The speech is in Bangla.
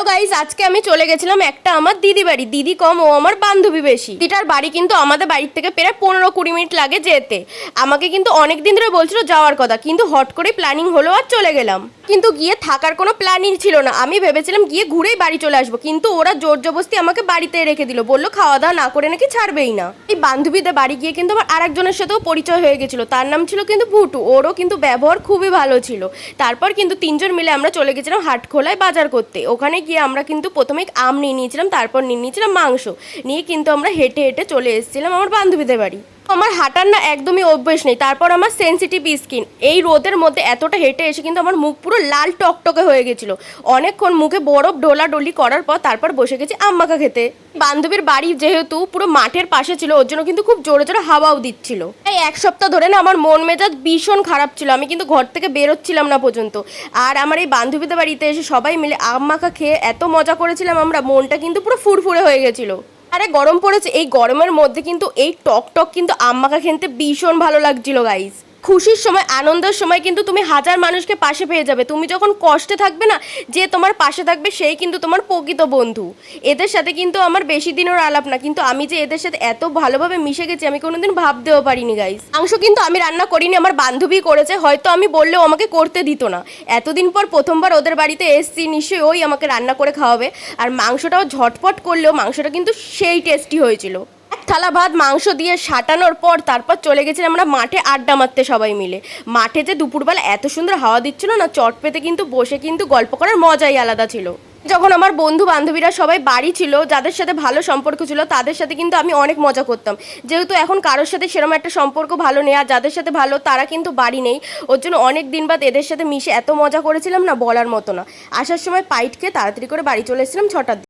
গাইস, আজকে আমি চলে গেছিলাম একটা আমার দিদি বাড়ি। দিদি কম, ও আমার বান্ধবী বেশি। দিদিটার বাড়ি কিন্তু আমাদের বাড়ির থেকে প্রায় 15-20 মিনিট লাগে যেতে। আমাকে কিন্তু অনেক দিন ধরে বলছিল যাওয়ার কথা, কিন্তু হট করে প্ল্যানিং হলো আর চলে গেলাম। কিন্তু গিয়ে থাকার কোনো প্ল্যানিং ছিল না। আমি ভেবেছিলাম গিয়ে ঘুরেই বাড়ি চলে আসবো, কিন্তু ওরা জোর জবরদস্তি আমাকে বাড়িতে রেখে দিল। বললো খাওয়া দাওয়া না করে নাকি ছাড়বেই না। এই বান্ধবীদের বাড়ি গিয়ে কিন্তু আমার আরেকজনের সাথেও পরিচয় হয়ে গেছিল। তার নাম ছিল কিন্তু ভুটু। ওরও কিন্তু ব্যবহার খুবই ভালো ছিল। তারপর কিন্তু তিনজন মিলে আমরা চলে গেছিলাম হাটখোলায় বাজার করতে। ওখানে গিয়ে আমরা কিন্তু প্রথমে আম নিয়ে নিয়েছিলাম, তারপর নিয়ে নিয়েছিলাম মাংস। নিয়ে কিন্তু আমরা হেঁটে হেঁটে চলে এসেছিলাম আমার বান্ধবীদের বাড়ি। আমার হাঁটার না একদমই অভ্যেস নেই। তারপর আমার সেনসিটিভ স্কিন, এই রোদের মধ্যে এতটা হেঁটে এসে কিন্তু আমার মুখ পুরো লাল টকটকে হয়ে গেছিলো। অনেকক্ষণ মুখে বরফ ডোলাডলি করার পর তারপর বসে গেছি আম মাখা খেতে। বান্ধবীর বাড়ি যেহেতু পুরো মাঠের পাশে ছিল, ওর জন্য কিন্তু খুব জোরে জোরে হাওয়াও দিচ্ছিল। এই এক সপ্তাহ ধরে না আমার মন মেজাজ ভীষণ খারাপ ছিল। আমি কিন্তু ঘর থেকে বেরোচ্ছিলাম না পর্যন্ত। আর আমার এই বান্ধবীদের বাড়িতে এসে সবাই মিলে আম মাখা খেয়ে এত মজা করেছিলাম আমরা, মনটা কিন্তু পুরো ফুরফুরে হয়ে গেছিলো। আরে গরম পড়েছে, এই গরমের মধ্যে কিন্তু এই টক টক কিন্তু আম মাখা খেতে ভীষণ ভালো লাগছিল গাইস। খুশির সময়, আনন্দের সময় কিন্তু তুমি হাজার মানুষকে পাশে পেয়ে যাবে। তুমি যখন কষ্টে থাকবে না, যে তোমার পাশে থাকবে সেই কিন্তু তোমার প্রকৃত বন্ধু। এদের সাথে কিন্তু আমার বেশি দিনের আলাপ না, কিন্তু আমি যে এদের সাথে এত ভালোভাবে মিশে গেছি আমি কোনোদিন ভাবতেও পারিনি গাইস। মাংস কিন্তু আমি রান্না করিনি, আমার বান্ধবী করেছে। হয়তো আমি বললেও আমাকে করতে দিত না। এতদিন পর প্রথমবার ওদের বাড়িতে এসছি, নিশ্চয়ই ওই আমাকে রান্না করে খাওয়াবে। আর মাংসটাও ঝটপট করলেও মাংসটা কিন্তু সেই টেস্টি হয়েছিল। থালা ভাত মাংস দিয়ে সাটানোর পর তারপর চলে গেছিলাম আমরা মাঠে আড্ডা মারতে সবাই মিলে। মাঠে যে দুপুরবেলা এত সুন্দর হাওয়া দিচ্ছিল না, চট পেতে কিন্তু বসে কিন্তু গল্প করার মজাই আলাদা ছিল। যখন আমার বন্ধু বান্ধবীরা সবাই বাড়ি ছিল, যাদের সাথে ভালো সম্পর্ক ছিল তাদের সাথে কিন্তু আমি অনেক মজা করতাম। যেহেতু এখন কারোর সাথে সেরকম একটা সম্পর্ক ভালো নেই, আর যাদের সাথে ভালো তারা কিন্তু বাড়ি নেই, ওর জন্য অনেক দিন বাদ এদের সাথে মিশে এত মজা করেছিলাম না বলার মতো না। আসার সময় পাইট খেয়ে তাড়াতাড়ি করে বাড়ি চলে এসেছিলাম 6টার দিকে।